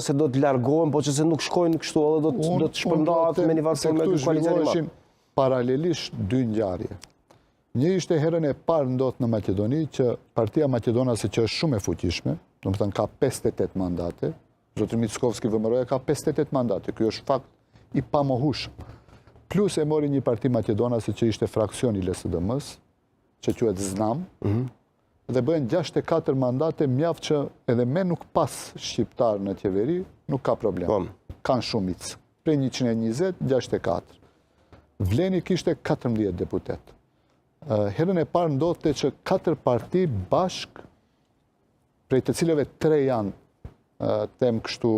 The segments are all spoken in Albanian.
se do të largohen, po që se nuk shkojnë kështu, edhe do të shpërndahet me një varësim me koalicion. Paralelisht dy ngjarje. Një ishte herën e parë ndodh në Maqedoni që Partia Maqedonase që është shumë e fuqishme, domethënë ka 58 mandate, zotri Mickovski vëmëroja ka 58 mandate, ky është fakt i pamohueshëm. Plus e mori një parti Maqedonase që ishte fraksioni i LSDM-s, që quhet Znam, dhe bëhen 64 mandate, mjaft që edhe me nuk pas shqiptar në qeveri, nuk ka problem. Kanë shumicë. Prej 120, 64. Vleni kishte 14 deputet. Herën e parë ndodhte që 4 parti bashk, prej të cilëve 3 janë tem kështu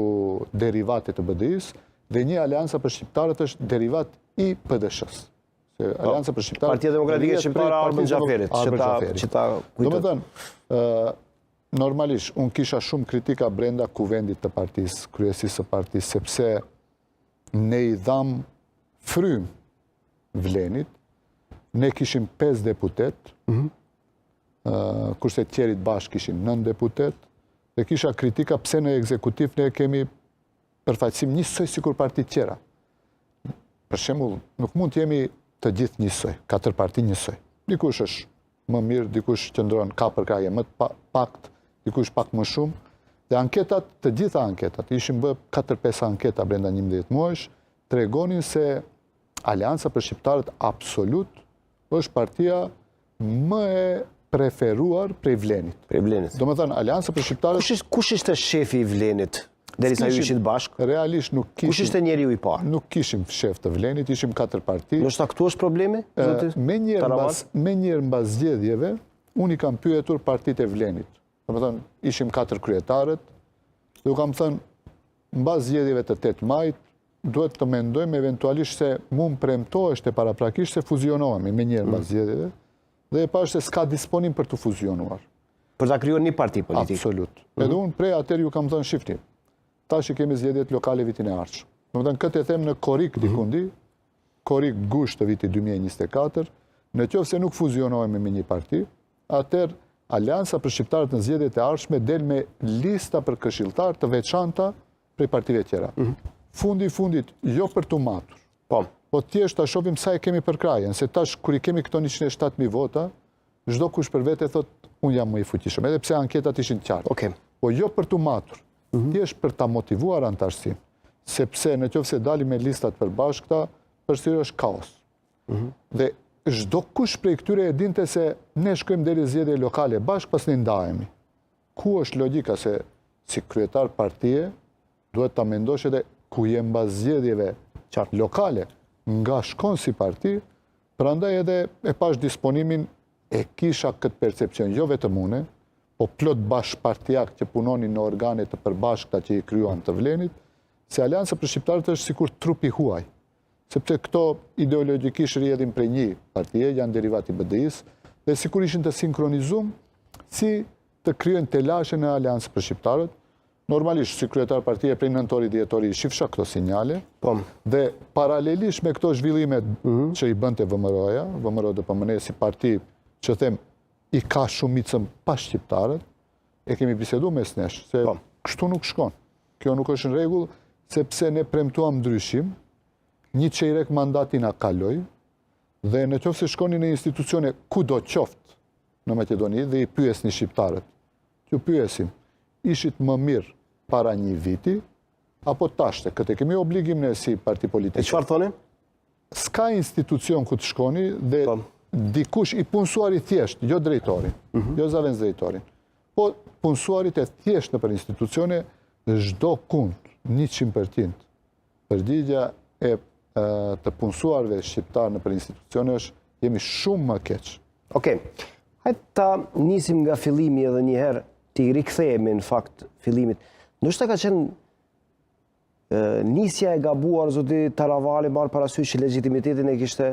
derivate të BDI-s, dhe një aliansa për shqiptarët është derivat i PDSH-s. Aliansa për shqiptarët... Partia Demokratike Shqiptare Arben Xhaferit, që ta kujtët. Do me thënë, normalisht, unë kisha shumë kritika brenda kuvendit të partisë, kryesisë të partisë, sepse ne i dham frym Vlenit, ne kishim 5 deputet, kurse tjerit bashkë kishin 9 deputet, dhe kisha kritika pse në ekzekutiv ne kemi përfaqësim njësoj si kur partit tjera. Për shembull, nuk mund të jemi të gjithë njësoj, 4 parti njësoj. Dikush është më mirë, dikush qëndron ka përkraje më të pakt, dikush pak më shumë, dhe anketat, të gjitha anketat, ishim bë 4-5 anketa brenda 11 muajsh, tregonin se Alianca për Shqiptarët absolut është partia më e preferuar prej Vlenit. Prej Vlenit. Do me thënë, Alianca për Shqiptarët... Kush ishte shefi i Vlenit, derisa ju ishit bashkë? Realisht nuk kishim... Kush ishte njeriu i parë? Nuk kishim shef të Vlenit, ishim 4 parti. Nështë këtu është problemi? Me njerë mbas zgjedhjeve, unë i kam pyetur partit e Vlenit. Do me thënë, ishim 4 kryetarët, dhe u kam thënë, mbas zgjedhjeve të 8 majt, duhet të mendojmë eventualisht se mund premtoheshte paraprakisht se fuzionohemi me njerë mbas zgjedhjeve, dhe e pashtë se s'ka disponim për të fuzionuar. Për ta krijuar një parti politik. Absolut. Edhe unë prej atër ju kam thënë shifni, tash i kemi zgjedhjet lokale vitin e ardhshëm. Do të thënë këtë e them në korrik dikundi, korrik gusht të vitit 2024, në qoftë se nuk fuzionohemi me një parti, atër Alianca për Shqiptarët në zgjedhjet e ardhshme del me lista për këshilltar të veçanta prej partive tjera. Fundit, jo për të matur. Po thjesht ta shohim sa e kemi për krajen, se tash kur i kemi këto 107.000 vota, çdo kush për vete thot unë jam më i fuqishëm, edhe pse anketat ishin të qarta. Po jo për të matur, thjesht për ta motivuar antarësinë, sepse në qoftë se dalim me listat përbashkëta, përsëri është kaos. Dhe çdo kush prej këtyre e dinte se ne shkojmë deri zgjedhje lokale bashkë, pas ne ndahemi. Ku është logjika se si kryetar partie duhet ta mendosh edhe ku je mbas zgjedhjeve lokale, nga shkon si parti, prandaj edhe e pash disponimin e kisha këtë percepcion, jo vetëm une, po plot bashkëpartiak që punonin në organe të përbashkëta që i kryuan të Vlenit, se Alianca për Shqiptarët është sikur trupi huaj, sepse këto ideologjikisht rrjedhin prej një partie, janë derivati BDI-s, dhe sikur ishin të sinkronizum si të kryojnë telashe në Aliancë për Shqiptarët. Normalisht, si kryetar partie prej nëntori dhjetori i shifsha këto sinjale, dhe paralelisht me këto zhvillimet që i bënte VMRO-ja, VMRO DPMN si parti që them i ka shumicën pa shqiptarët, e kemi bisedu mes nesh, se kështu nuk shkon. Kjo nuk është në rregull, sepse ne premtuam ndryshim, një çejrek mandati na kaloi, dhe në qoftë se shkoni në institucione ku do qoftë në Maqedoni dhe i pyesni shqiptarët, ju pyesim, ishit më mirë para një viti, apo tashte, këtë kemi obligim në si parti politike. E çfarë thoni? S'ka institucion ku të shkoni dhe dikush i punësuari thjesht, jo drejtorin, jo zavendës drejtorin, po punësuarit e thjesht në për institucione, çdo kund, 100%, përgjigja e të punësuarve shqiptar në për institucione është jemi shumë më keq. Okej, hajtë ta nisim nga fillimi edhe njëherë, ti rikthehemi në fakt fillimit. Ndoshta ka qenë nisja e gabuar zoti Taravali marr parasysh që legitimitetin e kishte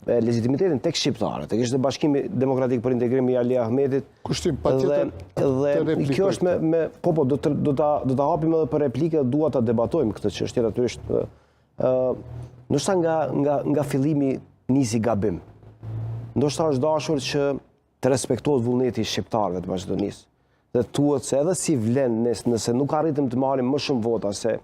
legitimitetin tek shqiptarët, e kishte Bashkimi Demokratik për Integrim i Ali Ahmetit. Kushtim patjetër. Dhe kjo është do ta hapim edhe për replike, dua ta debatojmë këtë çështje natyrisht. Ndoshta nga fillimi nisi gabim. Ndoshta është dashur që të respektohet vullneti i shqiptarëve të Maqedonisë. dhe thuhet se edhe si vlen nëse nuk arritëm të marrim më shumë vota se